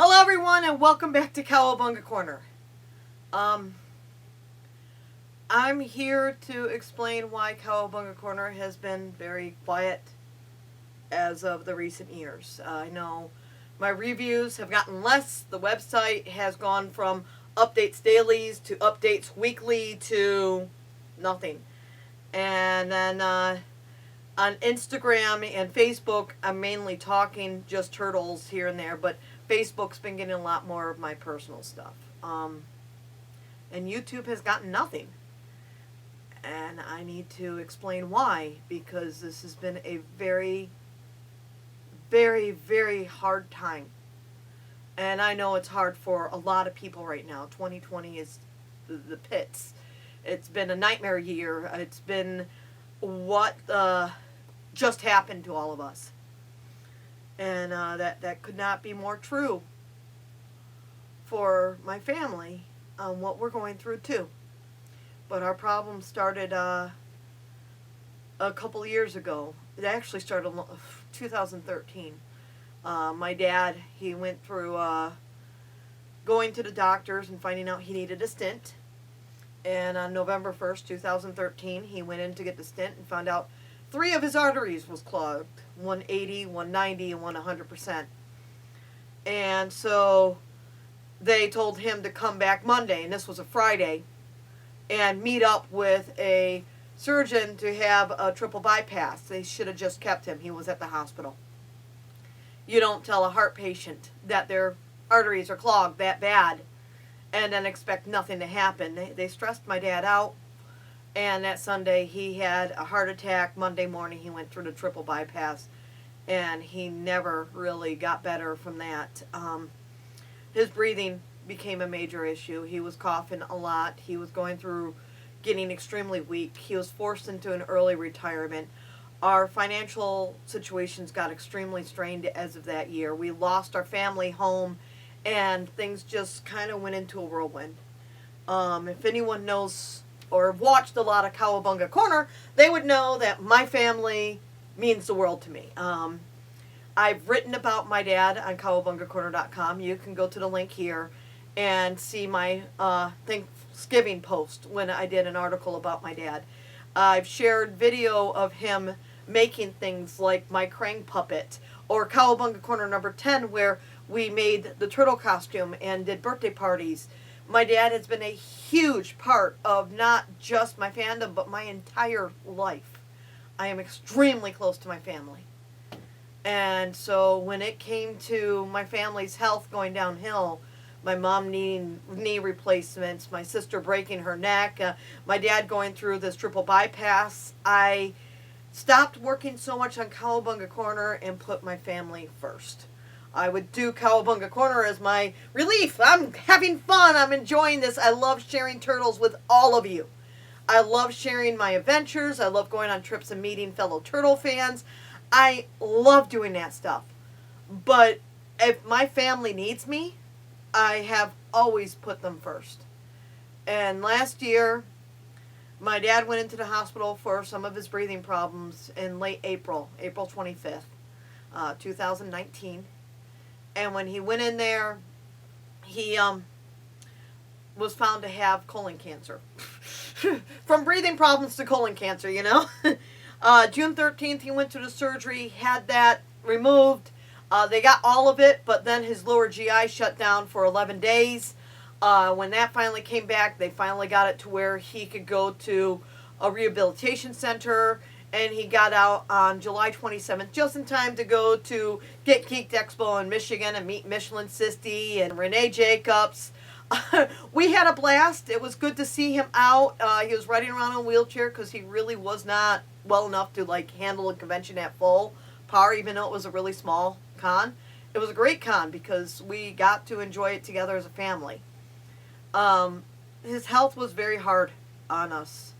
Hello everyone and welcome back to Cowabunga Corner. I'm here to explain why Cowabunga Corner has been very quiet as of the recent years. I know my reviews have gotten less. The website has gone from updates dailies to updates weekly to nothing. And then on Instagram and Facebook, I'm mainly talking just turtles here and there, but Facebook's been getting a lot more of my personal stuff. And YouTube has gotten nothing. And I need to explain why, because this has been a very, very, very hard time. And I know it's hard for a lot of people right now. 2020 is the pits. It's been a nightmare year. It's been what just happened to all of us. And that could not be more true for my family on what we're going through too. But our problem started a couple of years ago. It actually started 2013. My dad, he went through going to the doctors and finding out he needed a stent. And on November 1st, 2013, he went in to get the stent and found out 3 of his arteries was clogged. 180, 190, and 100%. And so they told him to come back Monday, and this was a Friday, and meet up with a surgeon to have a triple bypass. They should have just kept him. He was at the hospital. You don't tell a heart patient that their arteries are clogged that bad and then expect nothing to happen. They stressed my dad out. And that Sunday, he had a heart attack. Monday morning, he went through the triple bypass, and he never really got better from that. His breathing became a major issue. He was coughing a lot. He was going through getting extremely weak. He was forced into an early retirement. Our financial situations got extremely strained as of that year. We lost our family home, and things just kind of went into a whirlwind. If anyone knows or watched a lot of Cowabunga Corner, they would know that my family means the world to me. I've written about my dad on cowabungacorner.com. You can go to the link here and see my Thanksgiving post when I did an article about my dad. I've shared video of him making things like my Krang puppet, or Cowabunga Corner number 10, where we made the turtle costume and did birthday parties. My dad has been a huge part of not just my fandom, but my entire life. I am extremely close to my family. And so when it came to my family's health going downhill, my mom needing knee replacements, my sister breaking her neck, my dad going through this triple bypass, I stopped working so much on Cowabunga Corner and put my family first. I would do Cowabunga Corner as my relief. I'm having fun. I'm enjoying this. I love sharing turtles with all of you. I love sharing my adventures. I love going on trips and meeting fellow turtle fans. I love doing that stuff. But if my family needs me, I have always put them first. And last year, my dad went into the hospital for some of his breathing problems in late April 25th, 2019. And when he went in there, he was found to have colon cancer. From breathing problems to colon cancer, you know. June 13th, he went to the surgery, had that removed. They got all of it, but then his lower GI shut down for 11 days. When that finally came back, they finally got it to where he could go to a rehabilitation center. And he got out on July 27th, just in time to go to Get Geeked Expo in Michigan and meet Michelin Sisti and Renee Jacobs. We had a blast. It was good to see him out. He was riding around in a wheelchair because he really was not well enough to handle a convention at full power, even though it was a really small con. It was a great con because we got to enjoy it together as a family. His health was very hard on us,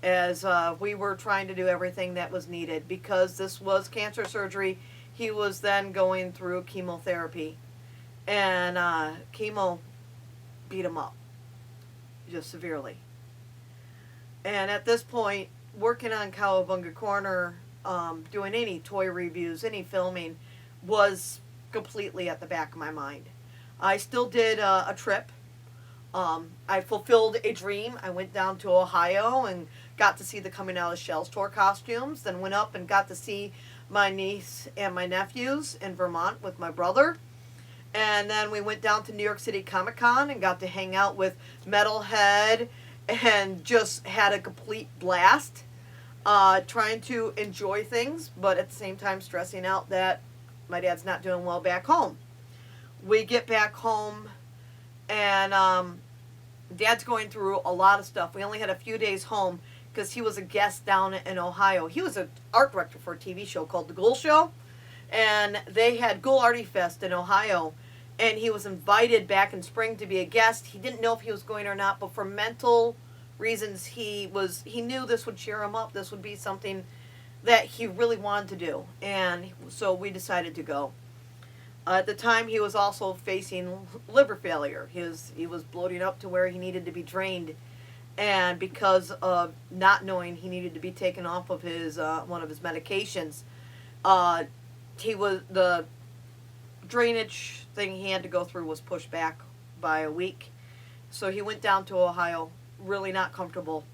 as we were trying to do everything that was needed. Because this was cancer surgery, he was then going through chemotherapy. And chemo beat him up, just severely. And at this point, working on Cowabunga Corner, doing any toy reviews, any filming, was completely at the back of my mind. I still did a trip. I fulfilled a dream. I went down to Ohio and got to see the Coming Out of Shell store costumes. Then went up and got to see my niece and my nephews in Vermont with my brother. And then we went down to New York City Comic Con and got to hang out with Metalhead and just had a complete blast. Trying to enjoy things, but at the same time stressing out that my dad's not doing well back home. We get back home and Dad's going through a lot of stuff. We only had a few days home because he was a guest down in Ohio. He was an art director for a TV show called The Ghoul Show, and they had Ghoul Arty Fest in Ohio, and he was invited back in spring to be a guest. He didn't know if he was going or not, but for mental reasons he knew this would cheer him up. This would be something that he really wanted to do, and so we decided to go. At the time, he was also facing liver failure. He was bloating up to where he needed to be drained, and because of not knowing, he needed to be taken off of his one of his medications. The drainage thing he had to go through was pushed back by a week, so he went down to Ohio, really not comfortable,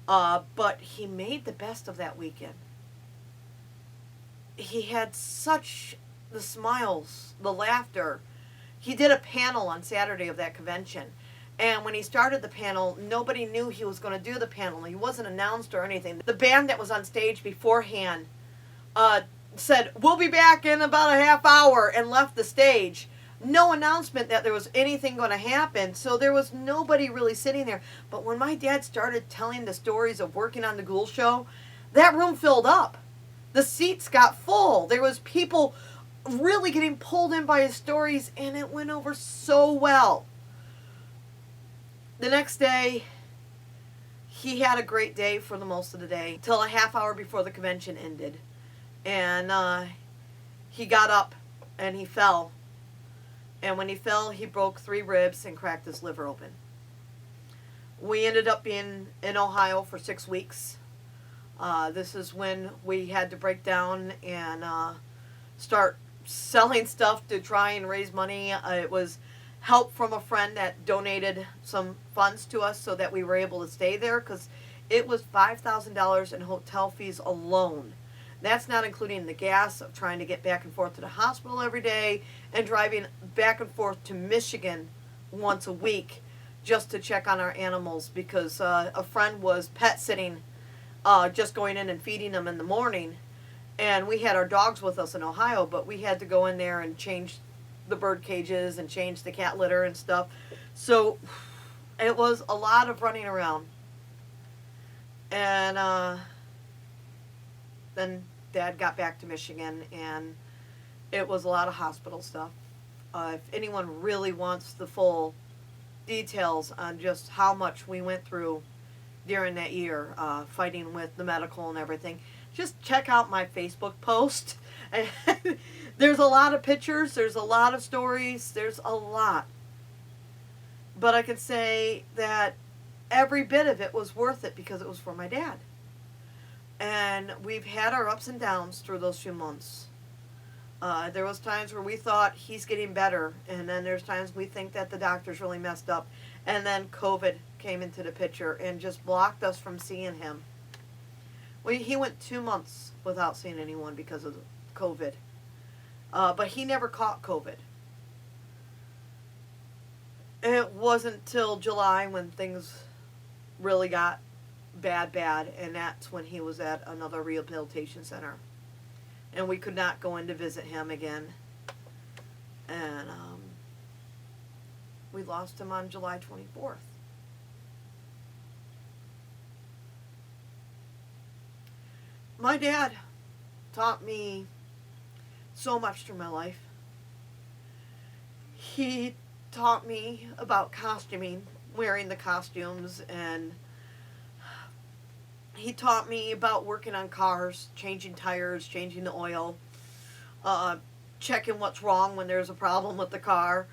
but he made the best of that weekend. He had such the smiles, the laughter. He did a panel on Saturday of that convention. And when he started the panel, nobody knew he was going to do the panel. He wasn't announced or anything. The band that was on stage beforehand said, "We'll be back in about a half hour," and left the stage. No announcement that there was anything going to happen. So there was nobody really sitting there. But when my dad started telling the stories of working on the Ghoul Show, that room filled up. The seats got full. There was people really getting pulled in by his stories, and it went over so well. The next day, he had a great day for the most of the day, till a half hour before the convention ended. And he got up and he fell. And when he fell, he broke 3 ribs and cracked his liver open. We ended up being in Ohio for 6 weeks. This is when we had to break down and start selling stuff to try and raise money. It was help from a friend that donated some funds to us so that we were able to stay there, because it was $5,000 in hotel fees alone. That's not including the gas of trying to get back and forth to the hospital every day and driving back and forth to Michigan once a week just to check on our animals, because a friend was pet sitting, just going in and feeding them in the morning. And we had our dogs with us in Ohio, but we had to go in there and change the bird cages and change the cat litter and stuff. So it was a lot of running around. And then Dad got back to Michigan, and it was a lot of hospital stuff. If anyone really wants the full details on just how much we went through during that year, fighting with the medical and everything, just check out my Facebook post. There's a lot of pictures, there's a lot of stories, there's a lot. But I can say that every bit of it was worth it because it was for my dad. And we've had our ups and downs through those few months. There was times where we thought he's getting better, and then there's times we think that the doctor's really messed up. And then COVID came into the picture and just blocked us from seeing him. He went 2 months without seeing anyone because of COVID. But he never caught COVID. It wasn't till July when things really got bad, and that's when he was at another rehabilitation center. And we could not go in to visit him again. And we lost him on July 24th. My dad taught me so much through my life. He taught me about costuming, wearing the costumes, and he taught me about working on cars, changing tires, changing the oil, checking what's wrong when there's a problem with the car.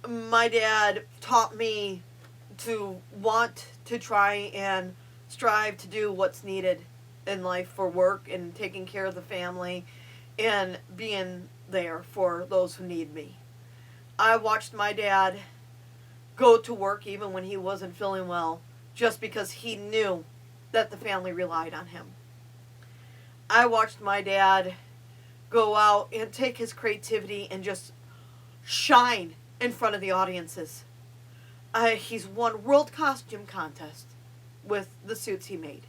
My dad taught me to want to try and strive to do what's needed in life for work and taking care of the family and being there for those who need me. I watched my dad go to work even when he wasn't feeling well, just because he knew that the family relied on him. I watched my dad go out and take his creativity and just shine in front of the audiences. He's won world costume contest with the suits he made.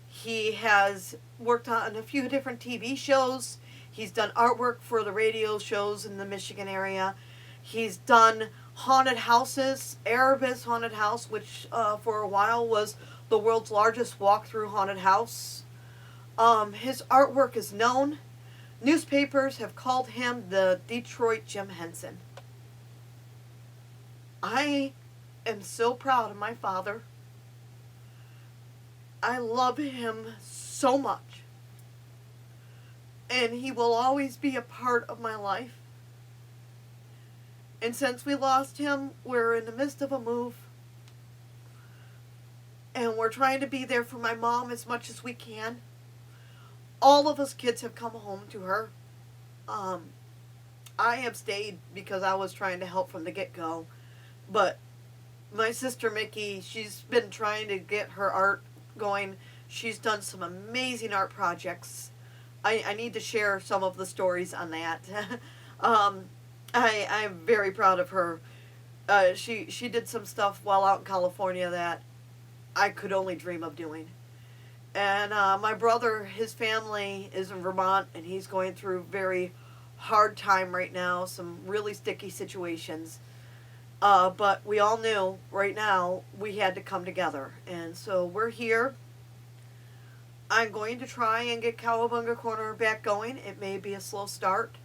He has worked on a few different TV shows. He's done artwork for the radio shows in the Michigan area. He's done haunted houses. Erebus Haunted House, which for a while was the world's largest walk-through haunted house. His artwork is known. Newspapers have called him the Detroit Jim Henson. I am so proud of my father. I love him so much. And he will always be a part of my life. And since we lost him, we're in the midst of a move. And we're trying to be there for my mom as much as we can. All of us kids have come home to her. I have stayed because I was trying to help from the get-go. But my sister Mickey, she's been trying to get her art going. She's done some amazing art projects. I need to share some of the stories on that. I'm very proud of her. She did some stuff while out in California that I could only dream of doing. And my brother, his family is in Vermont, and he's going through a very hard time right now, some really sticky situations. But we all knew right now we had to come together. And so we're here. I'm going to try and get Cowabunga Corner back going. It may be a slow start,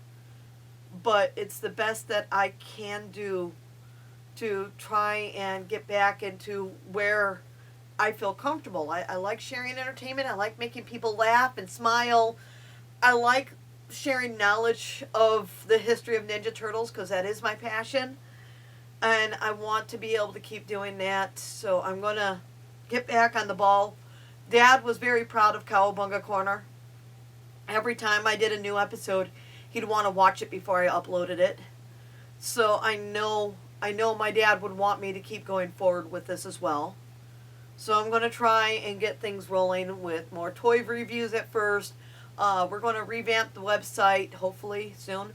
but it's the best that I can do to try and get back into where I feel comfortable. I like sharing entertainment. I like making people laugh and smile. I like sharing knowledge of the history of Ninja Turtles because that is my passion. And I want to be able to keep doing that. So I'm going to get back on the ball. Dad was very proud of Cowabunga Corner. Every time I did a new episode, he'd want to watch it before I uploaded it. So I know my dad would want me to keep going forward with this as well. So I'm going to try and get things rolling with more toy reviews at first. We're going to revamp the website, hopefully soon.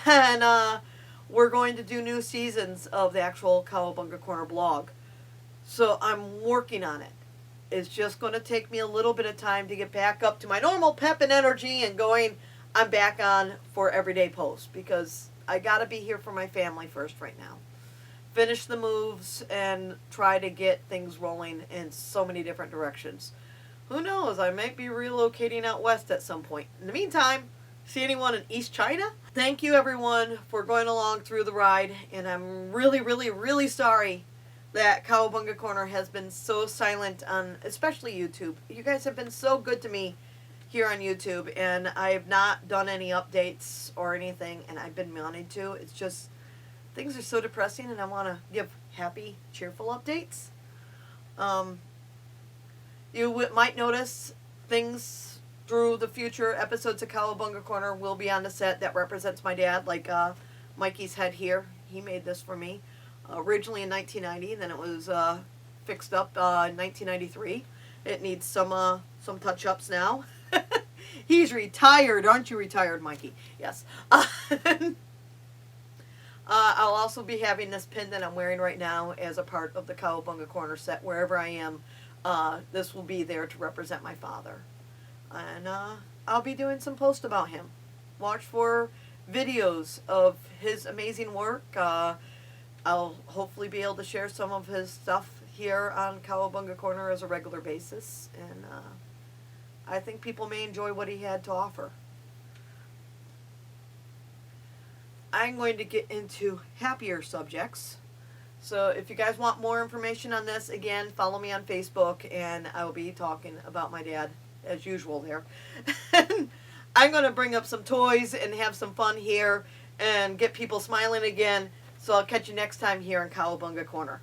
And we're going to do new seasons of the actual Cowabunga Corner blog. So I'm working on it. It's just going to take me a little bit of time to get back up to my normal pep and energy and going, I'm back on for everyday posts because I got to be here for my family first right now. Finish the moves and try to get things rolling in so many different directions. Who knows? I might be relocating out west at some point. In the meantime, see anyone in East China? Thank you everyone for going along through the ride, and I'm really, really, really sorry that Cowabunga Corner has been so silent on especially YouTube. You guys have been so good to me here on YouTube, and I have not done any updates or anything, and I've been wanting to. It's just things are so depressing, and I want to give happy, cheerful updates. You might notice things through the future episodes of Cowabunga Corner will be on the set that represents my dad, like Mikey's head here. He made this for me originally in 1990, and then it was fixed up in 1993. It needs some touch-ups now. He's retired. Aren't you retired, Mikey? Yes. I'll also be having this pin that I'm wearing right now as a part of the Cowabunga Corner set. Wherever I am, this will be there to represent my father. And I'll be doing some posts about him. Watch for videos of his amazing work. I'll hopefully be able to share some of his stuff here on Cowabunga Corner as a regular basis. And I think people may enjoy what he had to offer. I'm going to get into happier subjects. So if you guys want more information on this, again, follow me on Facebook, and I will be talking about my dad as usual there. I'm going to bring up some toys and have some fun here and get people smiling again. So I'll catch you next time here in Cowabunga Corner.